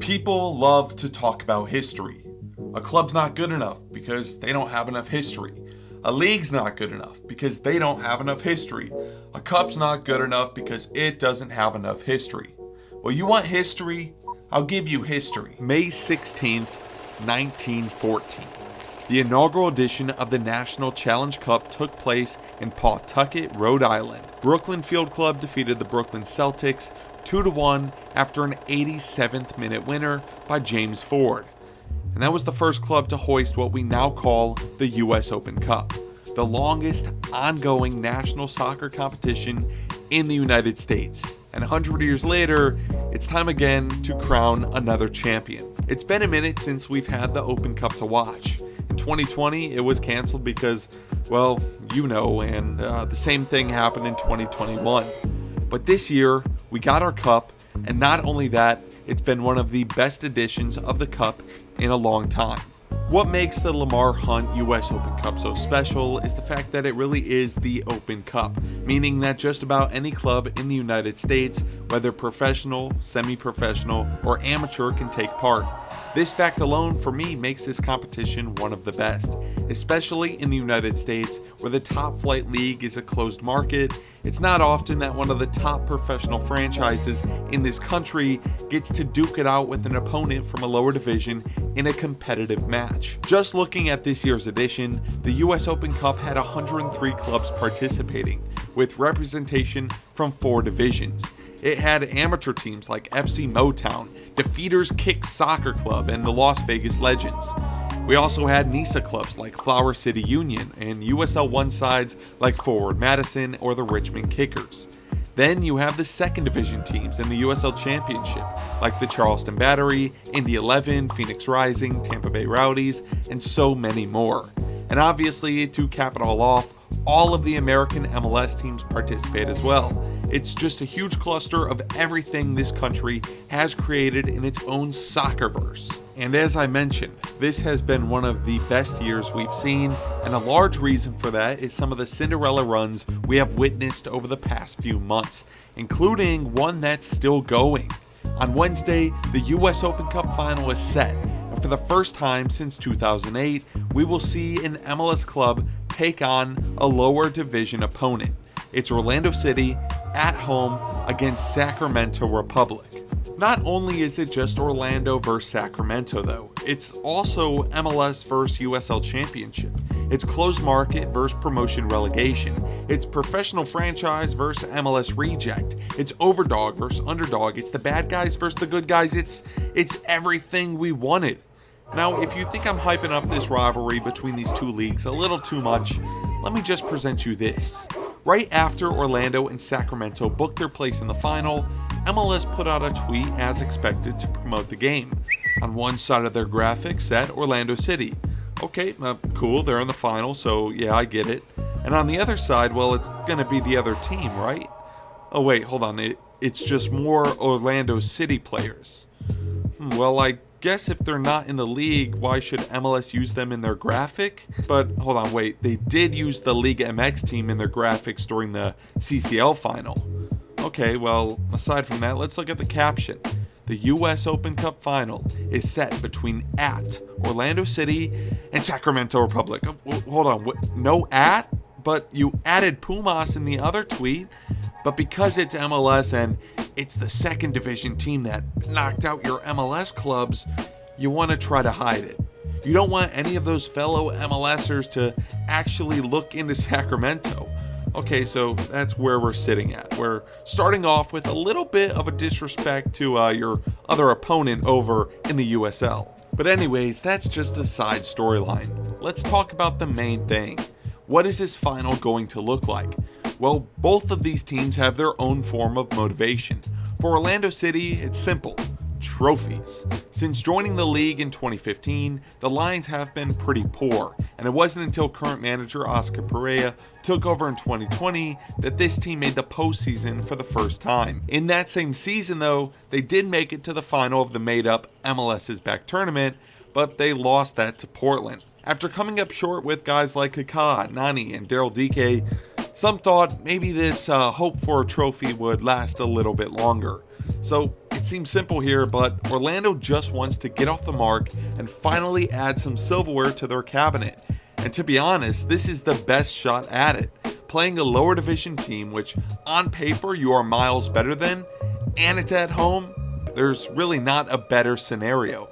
People love to talk about history. A club's not good enough because they don't have enough history. A league's not good enough because they don't have enough history. A cup's not good enough because it doesn't have enough history. Well, you want history? I'll give you history. May 16th, 1914. The inaugural edition of the National Challenge Cup took place in Pawtucket, Rhode Island. Brooklyn Field Club defeated the Brooklyn Celtics 2-1 after an 87th minute winner by James Ford. And that was the first club to hoist what we now call the US Open Cup, the longest ongoing national soccer competition in the United States. And 100 years later, it's time again to crown another champion. It's been a minute since we've had the Open Cup to watch. In 2020, it was canceled because, well, and the same thing happened in 2021. But this year, we got our cup, and not only that, it's been one of the best editions of the cup in a long time. What makes the Lamar Hunt US Open Cup so special is the fact that it really is the Open Cup, meaning that just about any club in the United States, whether professional, semi-professional, or amateur, can take part. This fact alone, for me, makes this competition one of the best, especially in the United States, where the top flight league is a closed market. It's not often that one of the top professional franchises in this country gets to duke it out with an opponent from a lower division in a competitive match. Just looking at this year's edition, the US Open Cup had 103 clubs participating, with representation from 4 divisions. It had amateur teams like FC Motown, Defeaters Kick Soccer Club, and the Las Vegas Legends. We also had NISA clubs like Flower City Union and USL 1 sides like Forward Madison or the Richmond Kickers. Then you have the second division teams in the USL Championship like the Charleston Battery, Indy 11, Phoenix Rising, Tampa Bay Rowdies, and so many more. And obviously, to cap it all off, all of the American MLS teams participate as well. It's just a huge cluster of everything this country has created in its own soccerverse. And as I mentioned, this has been one of the best years we've seen, and a large reason for that is some of the Cinderella runs we have witnessed over the past few months, including one that's still going. On Wednesday, the US Open Cup final is set, and for the first time since 2008, we will see an MLS club take on a lower division opponent. It's Orlando City at home against Sacramento Republic. Not only is it just Orlando versus Sacramento though, it's also MLS versus USL Championship. It's closed market versus promotion relegation. It's professional franchise versus MLS reject. It's overdog versus underdog. It's the bad guys versus the good guys. It's everything we wanted. Now, if you think I'm hyping up this rivalry between these two leagues a little too much, let me just present you this. Right after Orlando and Sacramento booked their place in the final, MLS put out a tweet as expected to promote the game. On one side of their graphic said Orlando City. Okay, cool, they're in the final, so yeah, I get it. And on the other side, well, it's gonna be the other team, right? Oh wait, hold on, it's just more Orlando City players. Well, I guess if they're not in the league, why should MLS use them in their graphic? But hold on, wait, they did use the Liga MX team in their graphics during the CCL final. Okay, well, aside from that, let's look at the caption. The US Open Cup final is set between at Orlando City and Sacramento Republic. Hold on, no at? But you added Pumas in the other tweet. But because it's MLS and it's the second division team that knocked out your MLS clubs, you want to try to hide it. You don't want any of those fellow MLSers to actually look into Sacramento. Okay, so that's where we're sitting at. We're starting off with a little bit of a disrespect to your other opponent over in the USL. But anyways, that's just a side storyline. Let's talk about the main thing. What is this final going to look like? Well, both of these teams have their own form of motivation. For Orlando City, it's simple. Trophies. Since joining the league in 2015, the Lions have been pretty poor, and it wasn't until current manager Oscar Pereira took over in 2020 that this team made the postseason for the first time. In that same season though, they did make it to the final of the made-up MLS's Back tournament, but they lost that to Portland. After coming up short with guys like Kaká, Nani, and Daryl Dike, some thought maybe this hope for a trophy would last a little bit longer. So it seems simple here, but Orlando just wants to get off the mark and finally add some silverware to their cabinet. And to be honest, this is the best shot at it. Playing a lower division team, which on paper you are miles better than, and it's at home, there's really not a better scenario.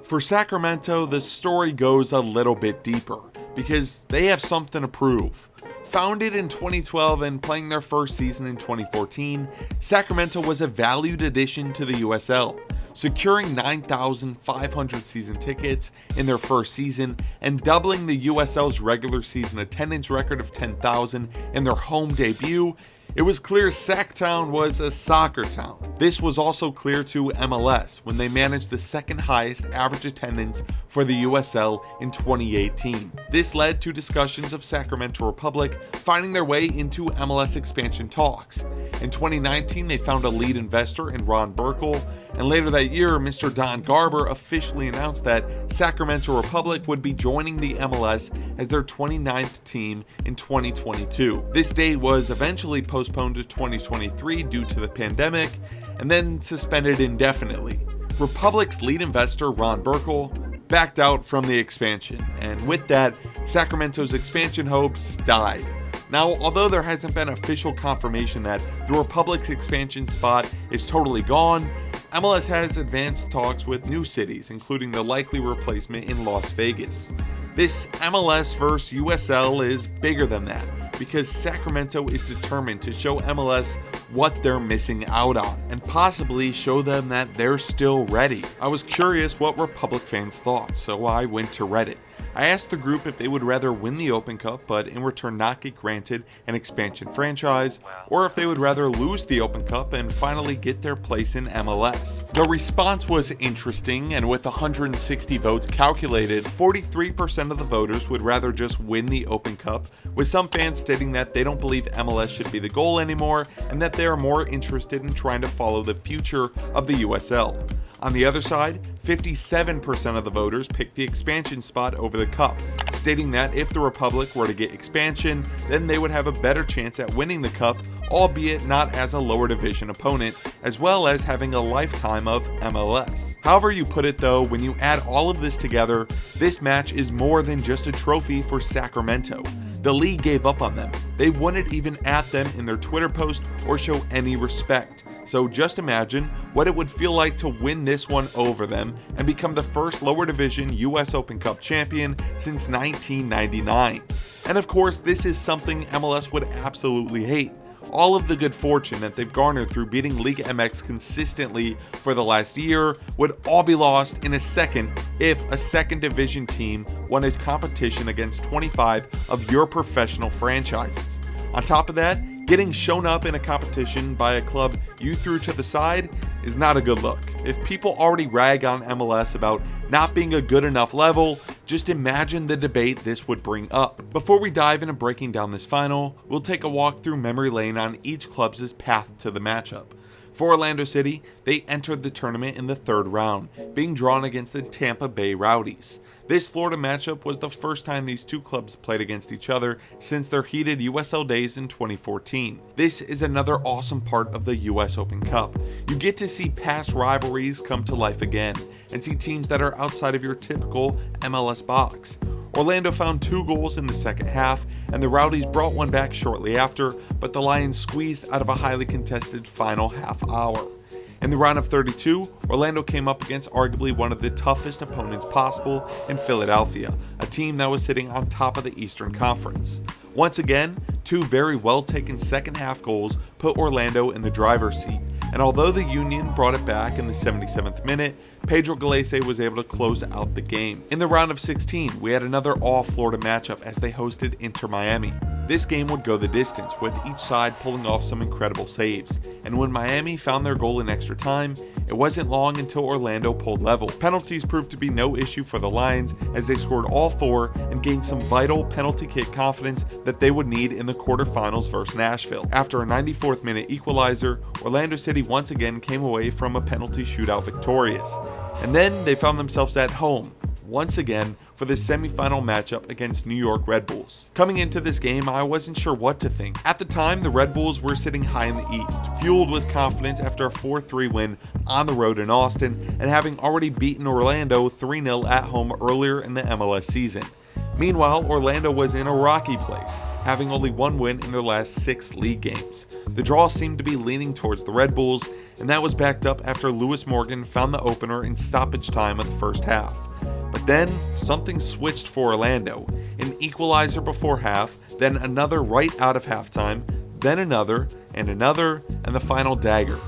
For Sacramento, the story goes a little bit deeper, because they have something to prove. Founded in 2012 and playing their first season in 2014, Sacramento was a valued addition to the USL, securing 9,500 season tickets in their first season and doubling the USL's regular season attendance record of 10,000 in their home debut. It was clear Sacktown was a soccer town. This was also clear to MLS when they managed the second highest average attendance for the USL in 2018. This led to discussions of Sacramento Republic finding their way into MLS expansion talks. In 2019, they found a lead investor in Ron Burkle, and later that year, Mr. Don Garber officially announced that Sacramento Republic would be joining the MLS as their 29th team in 2022. This date was eventually postponed to 2023 due to the pandemic, and then suspended indefinitely. Republic's lead investor, Ron Burkle, backed out from the expansion, and with that, Sacramento's expansion hopes died. Now, although there hasn't been official confirmation that the Republic's expansion spot is totally gone, MLS has advanced talks with new cities, including the likely replacement in Las Vegas. This MLS vs. USL is bigger than that, because Sacramento is determined to show MLS what they're missing out on, and possibly show them that they're still ready. I was curious what Republic fans thought, so I went to Reddit. I asked the group if they would rather win the Open Cup but in return not get granted an expansion franchise, or if they would rather lose the Open Cup and finally get their place in MLS. The response was interesting, and with 160 votes calculated, 43% of the voters would rather just win the Open Cup, with some fans stating that they don't believe MLS should be the goal anymore and that they are more interested in trying to follow the future of the USL. On the other side, 57% of the voters picked the expansion spot over the cup, stating that if the Republic were to get expansion, then they would have a better chance at winning the cup, albeit not as a lower division opponent, as well as having a lifetime of MLS. However you put it though, when you add all of this together, this match is more than just a trophy for Sacramento. The league gave up on them. They wouldn't even at them in their Twitter post or show any respect. So just imagine what it would feel like to win this one over them and become the first lower division US Open Cup champion since 1999. And of course, this is something MLS would absolutely hate. All of the good fortune that they've garnered through beating Liga MX consistently for the last year would all be lost in a second if a second division team won a competition against 25 of your professional franchises. On top of that, getting shown up in a competition by a club you threw to the side is not a good look. If people already rag on MLS about not being a good enough level, just imagine the debate this would bring up. Before we dive into breaking down this final, we'll take a walk through memory lane on each club's path to the matchup. For Orlando City, they entered the tournament in the third round, being drawn against the Tampa Bay Rowdies. This Florida matchup was the first time these two clubs played against each other since their heated USL days in 2014. This is another awesome part of the US Open Cup. You get to see past rivalries come to life again, and see teams that are outside of your typical MLS box. Orlando found 2 goals in the second half, and the Rowdies brought one back shortly after, but the Lions squeezed out of a highly contested final half hour. In the round of 32, Orlando came up against arguably one of the toughest opponents possible in Philadelphia, a team that was sitting on top of the Eastern Conference. Once again, 2 very well-taken second-half goals put Orlando in the driver's seat, and although the Union brought it back in the 77th minute, Pedro Gallese was able to close out the game. In the round of 16, we had another all-Florida matchup as they hosted Inter Miami. This game would go the distance, with each side pulling off some incredible saves, and when Miami found their goal in extra time, it wasn't long until Orlando pulled level. Penalties proved to be no issue for the Lions as they scored all 4 and gained some vital penalty kick confidence that they would need in the quarterfinals versus Nashville. After a 94th minute equalizer, Orlando City once again came away from a penalty shootout victorious. And then they found themselves at home, once again, for the semifinal matchup against New York Red Bulls. Coming into this game, I wasn't sure what to think. At the time, the Red Bulls were sitting high in the East, fueled with confidence after a 4-3 win on the road in Austin and having already beaten Orlando 3-0 at home earlier in the MLS season. Meanwhile, Orlando was in a rocky place, having only one win in their last 6 league games. The draw seemed to be leaning towards the Red Bulls, and that was backed up after Lewis Morgan found the opener in stoppage time of the first half. But then, something switched for Orlando. An equalizer before half, then another right out of halftime, then another, and the final dagger.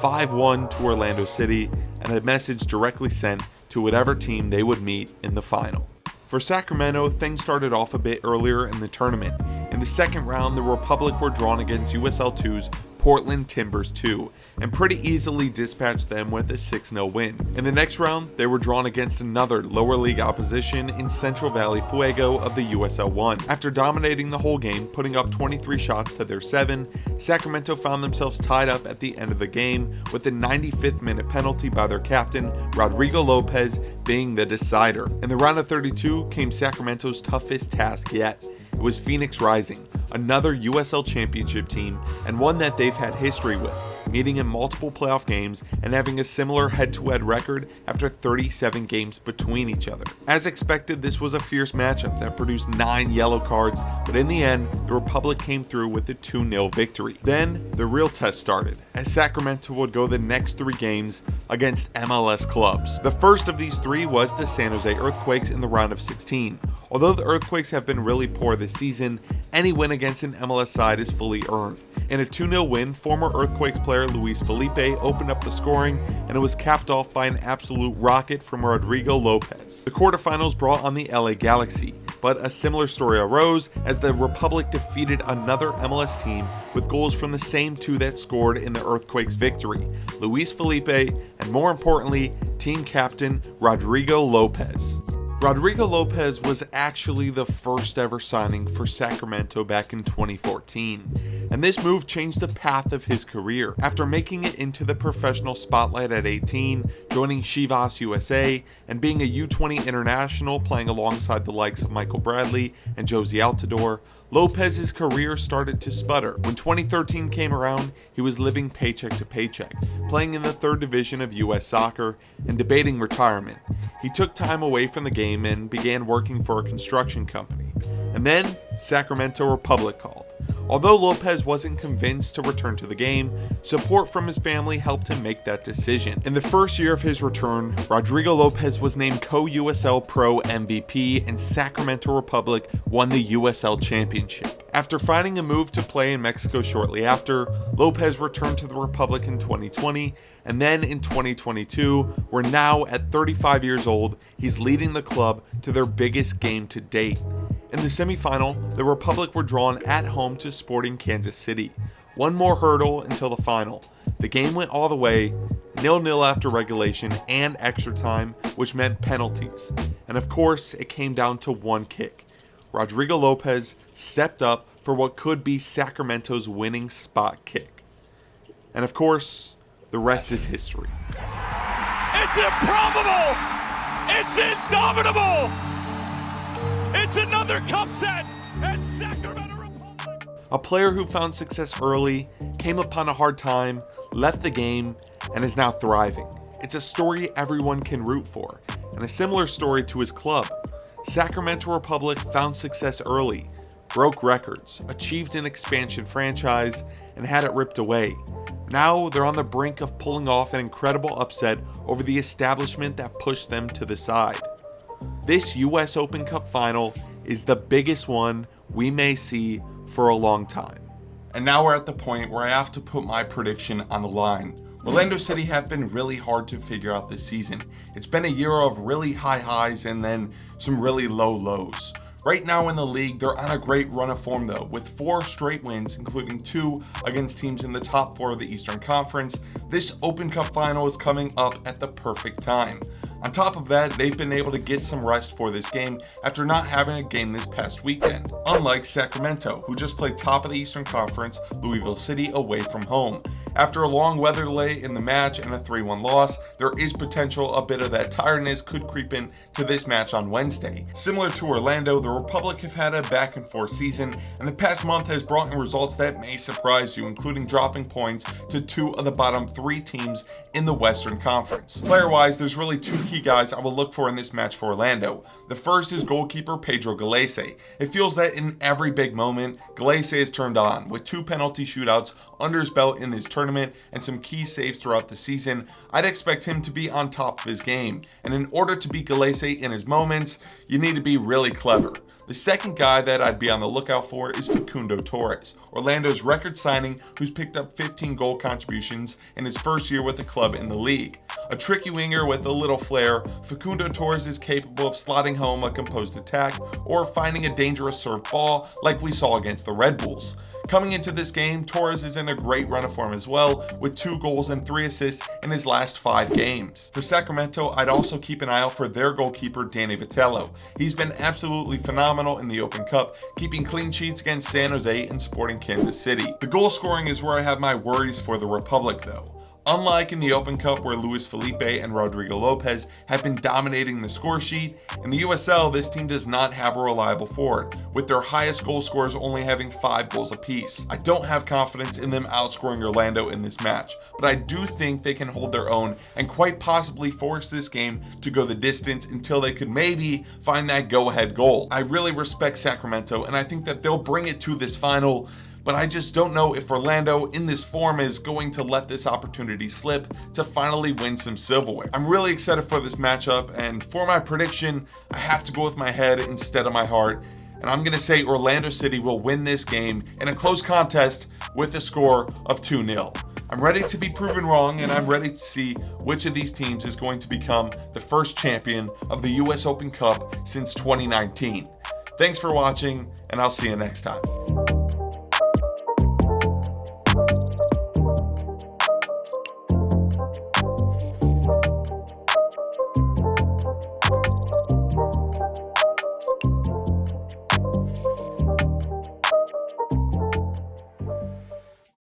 5-1 to Orlando City, and a message directly sent to whatever team they would meet in the final. For Sacramento, things started off a bit earlier in the tournament. In the second round, the Republic were drawn against USL 2's Portland Timbers 2, and pretty easily dispatched them with a 6-0 win. In the next round, they were drawn against another lower league opposition in Central Valley Fuego of the USL 1. After dominating the whole game, putting up 23 shots to their 7, Sacramento found themselves tied up at the end of the game with the 95th minute penalty by their captain, Rodrigo Lopez, being the decider. In the round of 32 came Sacramento's toughest task yet. It was Phoenix Rising, another USL championship team and one that they've had history with, meeting in multiple playoff games and having a similar head-to-head record after 37 games between each other. As expected, this was a fierce matchup that produced 9 yellow cards, but in the end, the Republic came through with a 2-0 victory. Then, the real test started, as Sacramento would go the next 3 games against MLS clubs. The first of these 3 was the San Jose Earthquakes in the round of 16. Although the Earthquakes have been really poor this season, any win against an MLS side is fully earned. In a 2-0 win, former Earthquakes player Luis Felipe opened up the scoring, and it was capped off by an absolute rocket from Rodrigo Lopez. The quarterfinals brought on the LA Galaxy, but a similar story arose as the Republic defeated another MLS team with goals from the same 2 that scored in the Earthquakes' victory, Luis Felipe, and more importantly, team captain Rodrigo Lopez. Rodrigo Lopez was actually the first ever signing for Sacramento back in 2014, and this move changed the path of his career. After making it into the professional spotlight at 18, joining Chivas USA, and being a U20 international playing alongside the likes of Michael Bradley and Josie Altidore, Lopez's career started to sputter. When 2013 came around, he was living paycheck to paycheck, playing in the 3rd division of US soccer and debating retirement. He took time away from the game and began working for a construction company. And then, Sacramento Republic called. Although Lopez wasn't convinced to return to the game, support from his family helped him make that decision. In the first year of his return, Rodrigo Lopez was named co-USL Pro MVP, and Sacramento Republic won the USL Championship. After finding a move to play in Mexico shortly after, Lopez returned to the Republic in 2020, and then in 2022, where now at 35 years old, he's leading the club to their biggest game to date. In the semifinal, the Republic were drawn at home to Sporting Kansas City. One more hurdle until the final. The game went all the way, 0-0 after regulation and extra time, which meant penalties. And of course, it came down to one kick. Rodrigo Lopez stepped up for what could be Sacramento's winning spot kick. And of course, the rest is history. It's improbable! It's indomitable! It's another cup set at Sacramento Republic! A player who found success early, came upon a hard time, left the game, and is now thriving. It's a story everyone can root for, and a similar story to his club. Sacramento Republic found success early, broke records, achieved an expansion franchise, and had it ripped away. Now they're on the brink of pulling off an incredible upset over the establishment that pushed them to the side. This US Open Cup final is the biggest one we may see for a long time. And now we're at the point where I have to put my prediction on the line. Orlando City have been really hard to figure out this season. It's been a year of really high highs and then some really low lows. Right now in the league, they're on a great run of form though, with 4 straight wins, including 2 against teams in the top 4 of the Eastern Conference. This Open Cup final is coming up at the perfect time. On top of that, they've been able to get some rest for this game after not having a game this past weekend, unlike Sacramento, who just played top of the Eastern Conference, Louisville City, away from home. After a long weather delay in the match and a 3-1 loss, there is potential a bit of that tiredness could creep in to this match on Wednesday. Similar to Orlando, the Republic have had a back and forth season, and the past month has brought in results that may surprise you, including dropping points to 2 of the bottom 3 teams in the Western Conference. Player-wise, there's really 2 key guys I will look for in this match for Orlando. The first is goalkeeper Pedro Gallese. It feels that in every big moment, Gallese is turned on. With 2 penalty shootouts under his belt in this tournament and some key saves throughout the season, I'd expect him to be on top of his game. And in order to beat Gallese in his moments, you need to be really clever. The second guy that I'd be on the lookout for is Facundo Torres, Orlando's record signing who's picked up 15 goal contributions in his first year with the club in the league. A tricky winger with a little flair, Facundo Torres is capable of slotting home a composed attack or finding a dangerous serve ball like we saw against the Red Bulls. Coming into this game, Torres is in a great run of form as well, with 2 goals and 3 assists in his last 5 games. For Sacramento, I'd also keep an eye out for their goalkeeper, Danny Vitello. He's been absolutely phenomenal in the Open Cup, keeping clean sheets against San Jose and Sporting Kansas City. The goal scoring is where I have my worries for the Republic though. Unlike in the Open Cup where Luis Felipe and Rodrigo Lopez have been dominating the score sheet, in the USL this team does not have a reliable forward, with their highest goal scorers only having 5 goals apiece. I don't have confidence in them outscoring Orlando in this match, but I do think they can hold their own and quite possibly force this game to go the distance until they could maybe find that go-ahead goal. I really respect Sacramento and I think that they'll bring it to this final, but I just don't know if Orlando in this form is going to let this opportunity slip to finally win some silverware. I'm really excited for this matchup, and for my prediction, I have to go with my head instead of my heart, and I'm gonna say Orlando City will win this game in a close contest with a score of 2-0. I'm ready to be proven wrong, and I'm ready to see which of these teams is going to become the first champion of the US Open Cup since 2019. Thanks for watching, and I'll see you next time.